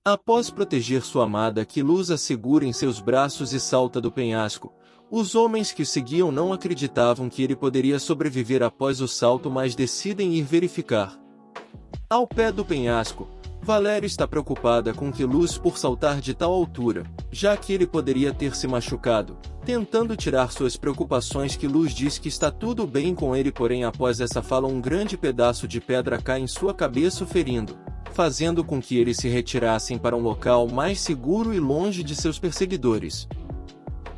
Após proteger sua amada, que Luz a segura em seus braços e salta do penhasco. Os homens que o seguiam não acreditavam que ele poderia sobreviver após o salto, mas decidem ir verificar. Ao pé do penhasco, Valéria está preocupada com que Luz por saltar de tal altura, já que ele poderia ter se machucado. Tentando tirar suas preocupações, que Luz diz que está tudo bem com ele, porém após essa fala um grande pedaço de pedra cai em sua cabeça, o ferindo, fazendo com que eles se retirassem para um local mais seguro e longe de seus perseguidores.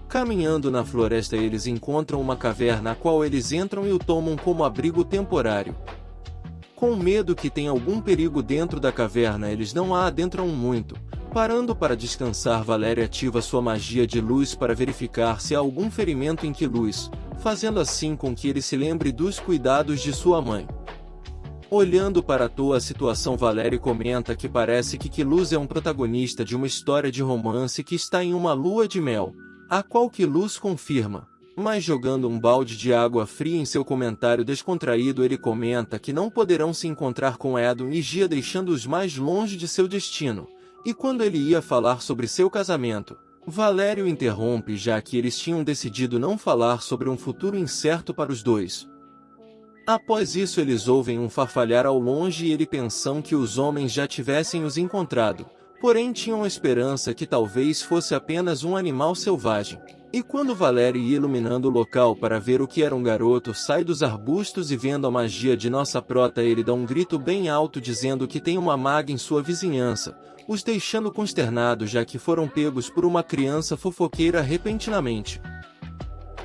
Caminhando na floresta, eles encontram uma caverna, a qual eles entram e o tomam como abrigo temporário. Com medo que tenha algum perigo dentro da caverna, eles não a adentram muito. Parando para descansar, Valéria ativa sua magia de luz para verificar se há algum ferimento em que Luz, fazendo assim com que ele se lembre dos cuidados de sua mãe. Olhando para toda a situação, Valéria comenta que parece que Luz é um protagonista de uma história de romance que está em uma lua de mel, a qual Luz confirma. Mas jogando um balde de água fria em seu comentário descontraído, ele comenta que não poderão se encontrar com Edom e Gia, deixando-os mais longe de seu destino. E quando ele ia falar sobre seu casamento, Valéria o interrompe, já que eles tinham decidido não falar sobre um futuro incerto para os dois. Após isso, eles ouvem um farfalhar ao longe e ele pensam que os homens já tivessem os encontrado, porém tinham a esperança que talvez fosse apenas um animal selvagem. E quando Valéria ia iluminando o local para ver o que era, um garoto sai dos arbustos e, vendo a magia de nossa prota, ele dá um grito bem alto dizendo que tem uma maga em sua vizinhança, os deixando consternados, já que foram pegos por uma criança fofoqueira repentinamente.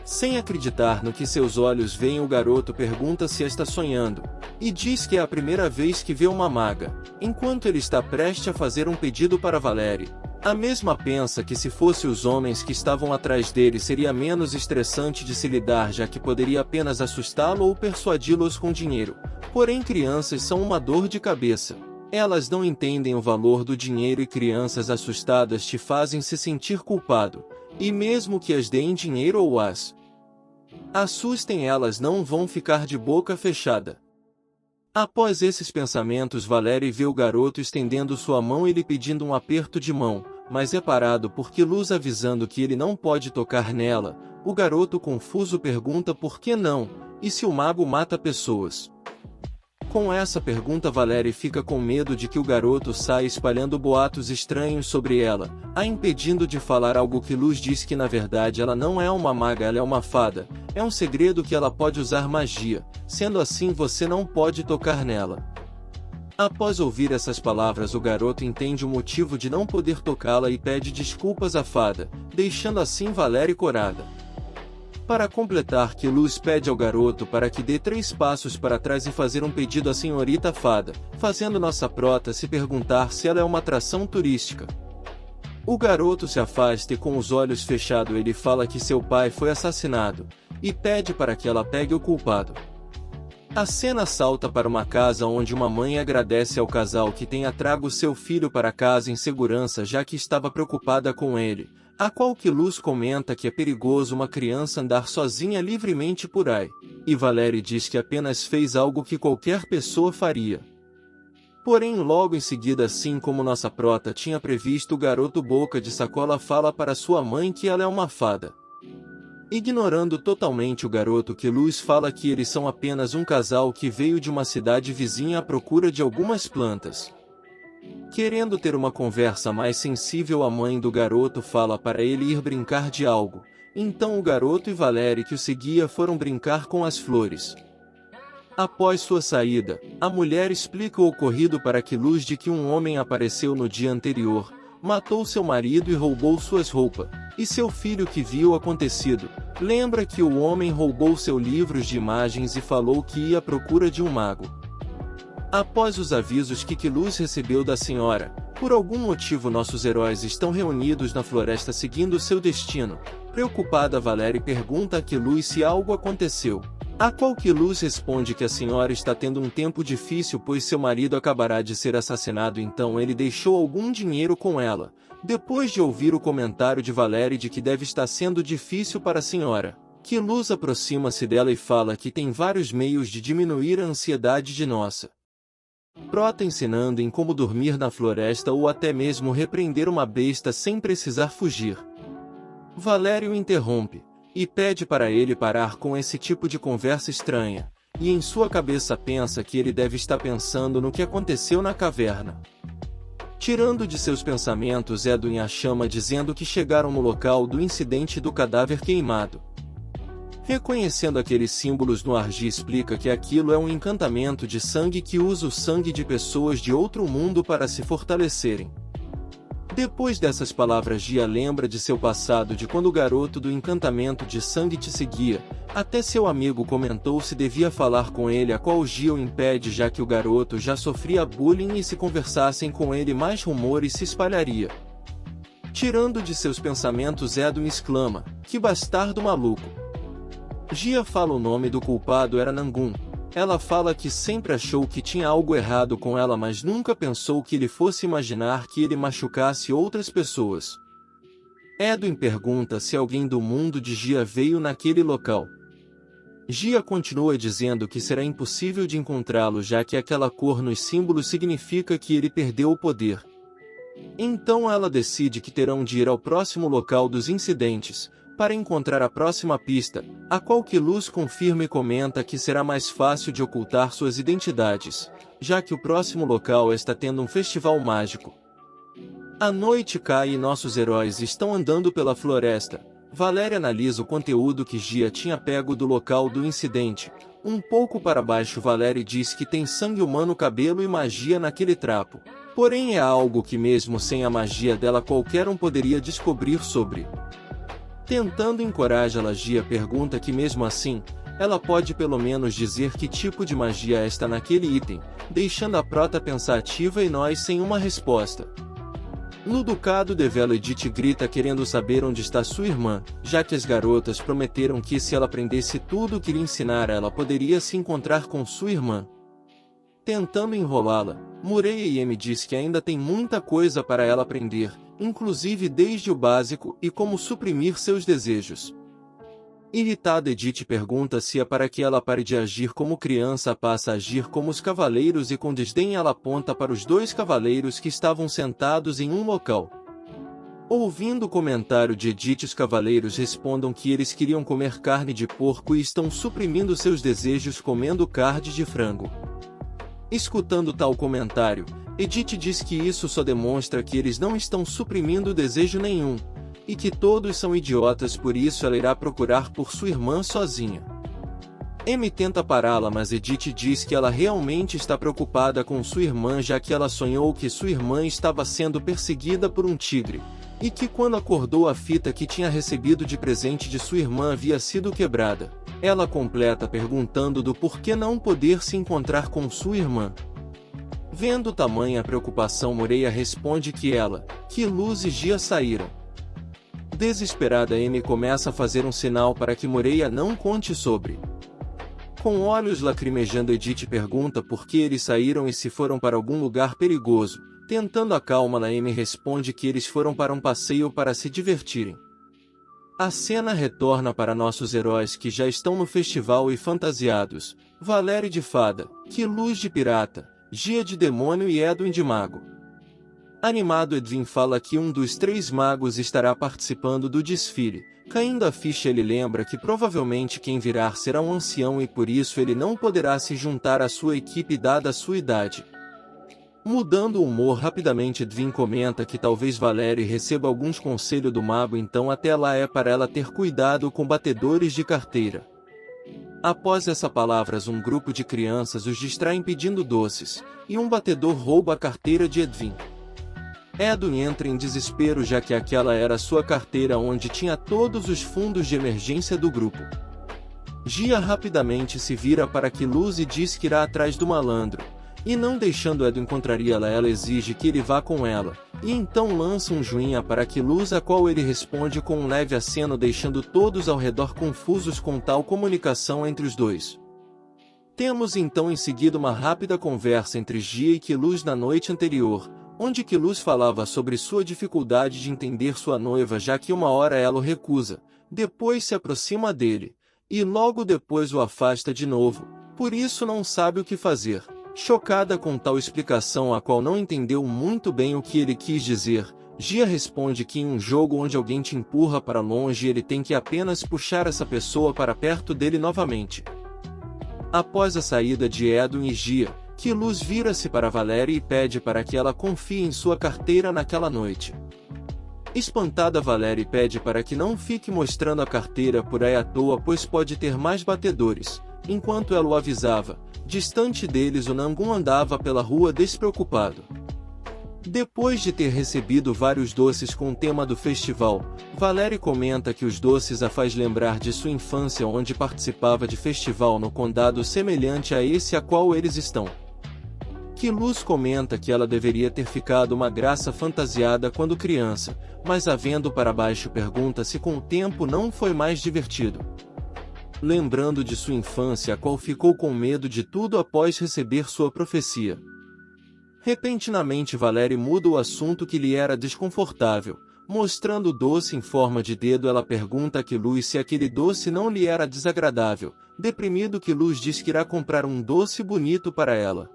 Sem acreditar no que seus olhos veem, o garoto pergunta se está sonhando, e diz que é a primeira vez que vê uma maga, enquanto ele está prestes a fazer um pedido para Valéria. A mesma pensa que se fosse os homens que estavam atrás dele seria menos estressante de se lidar, já que poderia apenas assustá-lo ou persuadi-los com dinheiro. Porém, crianças são uma dor de cabeça. Elas não entendem o valor do dinheiro e crianças assustadas te fazem se sentir culpado. E mesmo que as deem dinheiro ou as assustem, elas não vão ficar de boca fechada. Após esses pensamentos, Valéria vê o garoto estendendo sua mão e lhe pedindo um aperto de mão, mas é parado por Luz avisando que ele não pode tocar nela. O garoto confuso pergunta por que não, e se o mago mata pessoas. Com essa pergunta, Valéria fica com medo de que o garoto saia espalhando boatos estranhos sobre ela, a impedindo de falar algo que Luz diz que na verdade ela não é uma maga, ela é uma fada. É um segredo que ela pode usar magia, sendo assim você não pode tocar nela. Após ouvir essas palavras, o garoto entende o motivo de não poder tocá-la e pede desculpas à fada, deixando assim Valéria corada. Para completar, Luz pede ao garoto para que dê 3 passos para trás e fazer um pedido à senhorita fada, fazendo nossa prota se perguntar se ela é uma atração turística. O garoto se afasta e, com os olhos fechados, ele fala que seu pai foi assassinado, e pede para que ela pegue o culpado. A cena salta para uma casa onde uma mãe agradece ao casal que tenha trago seu filho para casa em segurança, já que estava preocupada com ele, a qual Luz comenta que é perigoso uma criança andar sozinha livremente por aí, e Valéria diz que apenas fez algo que qualquer pessoa faria. Porém, logo em seguida, assim como nossa prota tinha previsto, o garoto boca de sacola fala para sua mãe que ela é uma fada. Ignorando totalmente o garoto, Luz fala que eles são apenas um casal que veio de uma cidade vizinha à procura de algumas plantas. Querendo ter uma conversa mais sensível, a mãe do garoto fala para ele ir brincar de algo. Então o garoto e Valéria, que o seguia, foram brincar com as flores. Após sua saída, a mulher explica o ocorrido para Luz de que um homem apareceu no dia anterior, matou seu marido e roubou suas roupas, e seu filho, que viu o acontecido, lembra que o homem roubou seus livros de imagens e falou que ia à procura de um mago. Após os avisos que Luz recebeu da senhora, por algum motivo nossos heróis estão reunidos na floresta seguindo seu destino. Preocupada, Valéria pergunta a Luz se algo aconteceu, a qual Luz responde que a senhora está tendo um tempo difícil pois seu marido acabará de ser assassinado, então ele deixou algum dinheiro com ela. Depois de ouvir o comentário de Valéria de que deve estar sendo difícil para a senhora, Luz aproxima-se dela e fala que tem vários meios de diminuir a ansiedade de nossa Prota ensinando em como dormir na floresta ou até mesmo repreender uma besta sem precisar fugir. Valério interrompe e pede para ele parar com esse tipo de conversa estranha, e em sua cabeça pensa que ele deve estar pensando no que aconteceu na caverna. Tirando de seus pensamentos, Edwin a chama dizendo que chegaram no local do incidente do cadáver queimado. Reconhecendo aqueles símbolos no ar, Gia explica que aquilo é um encantamento de sangue que usa o sangue de pessoas de outro mundo para se fortalecerem. Depois dessas palavras, Gia lembra de seu passado, de quando o garoto do encantamento de sangue te seguia. Até seu amigo comentou se devia falar com ele, a qual Gia o impede, já que o garoto já sofria bullying e se conversassem com ele mais rumores se espalharia. Tirando de seus pensamentos, Edwin exclama: "Que bastardo maluco!" Gia fala o nome do culpado era Nangun. Ela fala que sempre achou que tinha algo errado com ela, mas nunca pensou que ele fosse imaginar que ele machucasse outras pessoas. Edwin pergunta se alguém do mundo de Gia veio naquele local. Gia continua dizendo que será impossível de encontrá-lo, já que aquela cor nos símbolos significa que ele perdeu o poder. Então ela decide que terão de ir ao próximo local dos incidentes, para encontrar a próxima pista, a qual Luz confirma e comenta que será mais fácil de ocultar suas identidades, já que o próximo local está tendo um festival mágico. A noite cai e nossos heróis estão andando pela floresta. Valéria analisa o conteúdo que Gia tinha pego do local do incidente. Um pouco para baixo, Valéria diz que tem sangue humano, cabelo e magia naquele trapo. Porém é algo que mesmo sem a magia dela qualquer um poderia descobrir sobre. Tentando encorajá-la, Gia pergunta que mesmo assim, ela pode pelo menos dizer que tipo de magia está naquele item, deixando a Prota pensativa e nós sem uma resposta. No Ducado de Velo, Edith grita querendo saber onde está sua irmã, já que as garotas prometeram que se ela aprendesse tudo o que lhe ensinara, ela poderia se encontrar com sua irmã. Tentando enrolá-la, Mureia e Amy diz que ainda tem muita coisa para ela aprender, inclusive desde o básico e como suprimir seus desejos. Irritada, Edith pergunta se é para que ela pare de agir como criança, passa a agir como os cavaleiros, e com desdém ela aponta para os dois cavaleiros que estavam sentados em um local. Ouvindo o comentário de Edith, os cavaleiros respondem que eles queriam comer carne de porco e estão suprimindo seus desejos comendo carne de frango. Escutando tal comentário, Edith diz que isso só demonstra que eles não estão suprimindo desejo nenhum, e que todos são idiotas, por isso ela irá procurar por sua irmã sozinha. Amy tenta pará-la, mas Edith diz que ela realmente está preocupada com sua irmã, já que ela sonhou que sua irmã estava sendo perseguida por um tigre, e que quando acordou a fita que tinha recebido de presente de sua irmã havia sido quebrada. Ela completa perguntando do porquê não poder se encontrar com sua irmã. Vendo tamanha preocupação, Mureia responde que ela, Luz e Gia saíram. Desesperada, Amy começa a fazer um sinal para que Mureia não conte sobre. Com olhos lacrimejando, Edith pergunta por que eles saíram e se foram para algum lugar perigoso. Tentando acalmá-la, Amy responde que eles foram para um passeio para se divertirem. A cena retorna para nossos heróis que já estão no festival e fantasiados. Valéria de fada, Luz de pirata, Gia de demônio e Edwin de mago. Animado, Edwin fala que um dos três magos estará participando do desfile. Caindo a ficha, ele lembra que provavelmente quem virá será um ancião e por isso ele não poderá se juntar à sua equipe dada a sua idade. Mudando o humor rapidamente, Edwin comenta que talvez Valéria receba alguns conselhos do mago, então até lá é para ela ter cuidado com batedores de carteira. Após essas palavras, um grupo de crianças os distraem pedindo doces, e um batedor rouba a carteira de Edwin. Edwin entra em desespero, já que aquela era sua carteira onde tinha todos os fundos de emergência do grupo. Gia rapidamente se vira para Luz e diz que irá atrás do malandro, e não deixando Edwin encontraria-la, ela exige que ele vá com ela, e então lança um joinha para Luz, a qual ele responde com um leve aceno, deixando todos ao redor confusos com tal comunicação entre os dois. Temos então em seguida uma rápida conversa entre Gia e Luz na noite anterior, onde Luz falava sobre sua dificuldade de entender sua noiva, já que uma hora ela o recusa, depois se aproxima dele, e logo depois o afasta de novo, por isso não sabe o que fazer. Chocada com tal explicação a qual não entendeu muito bem o que ele quis dizer, Gia responde que em um jogo onde alguém te empurra para longe ele tem que apenas puxar essa pessoa para perto dele novamente. Após a saída de Edwin e Gia, Luz vira-se para Valerie e pede para que ela confie em sua carteira naquela noite. Espantada, Valerie pede para que não fique mostrando a carteira por aí à toa, pois pode ter mais batedores. Enquanto ela o avisava, distante deles o Nangun andava pela rua despreocupado. Depois de ter recebido vários doces com o tema do festival, Valerie comenta que os doces a faz lembrar de sua infância onde participava de festival no condado semelhante a esse a qual eles estão. Luz comenta que ela deveria ter ficado uma graça fantasiada quando criança, mas havendo para baixo pergunta se com o tempo não foi mais divertido. Lembrando de sua infância a qual ficou com medo de tudo após receber sua profecia. Repentinamente Valerie muda o assunto que lhe era desconfortável. Mostrando o doce em forma de dedo, ela pergunta a Luz se aquele doce não lhe era desagradável. Deprimido, Luz diz que irá comprar um doce bonito para ela.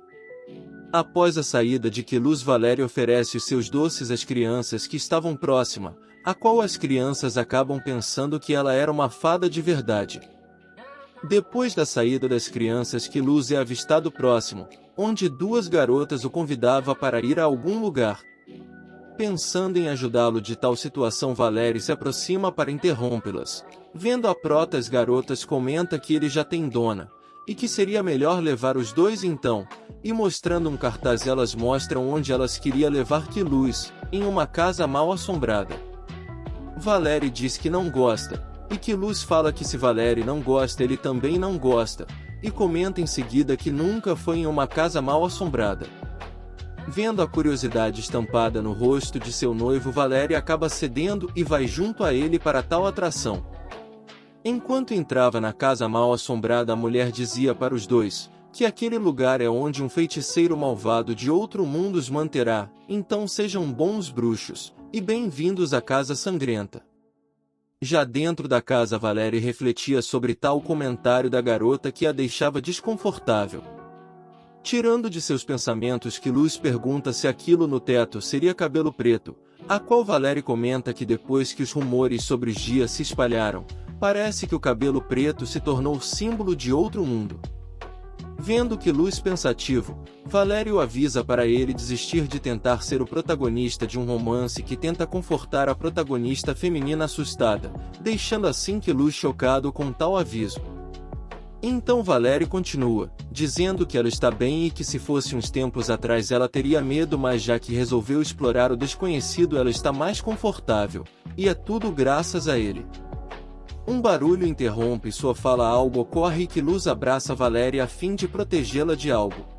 Após a saída de Luz, Valerie oferece os seus doces às crianças que estavam próxima, a qual as crianças acabam pensando que ela era uma fada de verdade. Depois da saída das crianças, Luz é avistado próximo, onde duas garotas o convidavam para ir a algum lugar. Pensando em ajudá-lo de tal situação, Valerie se aproxima para interrompê-las. Vendo a prota, as garotas comenta que ele já tem dona, e que seria melhor levar os dois então, e mostrando um cartaz elas mostram onde elas queriam levar Luz, em uma casa mal assombrada. Valerie diz que não gosta, e Luz fala que se Valerie não gosta ele também não gosta, e comenta em seguida que nunca foi em uma casa mal assombrada. Vendo a curiosidade estampada no rosto de seu noivo, Valerie acaba cedendo e vai junto a ele para tal atração. Enquanto entrava na casa mal assombrada, a mulher dizia para os dois que aquele lugar é onde um feiticeiro malvado de outro mundo os manterá, então sejam bons bruxos, e bem-vindos à casa sangrenta. Já dentro da casa, Valerie refletia sobre tal comentário da garota que a deixava desconfortável. Tirando de seus pensamentos, Luz pergunta se aquilo no teto seria cabelo preto, a qual Valerie comenta que depois que os rumores sobre Gia se espalharam, parece que o cabelo preto se tornou símbolo de outro mundo. Vendo Luz pensativo, Valerie o avisa para ele desistir de tentar ser o protagonista de um romance que tenta confortar a protagonista feminina assustada, deixando assim Luz chocado com tal aviso. Então Valerie continua, dizendo que ela está bem e que se fosse uns tempos atrás ela teria medo, mas já que resolveu explorar o desconhecido ela está mais confortável, e é tudo graças a ele. Um barulho interrompe sua fala, algo ocorre e Luz abraça Valerie a fim de protegê-la de algo.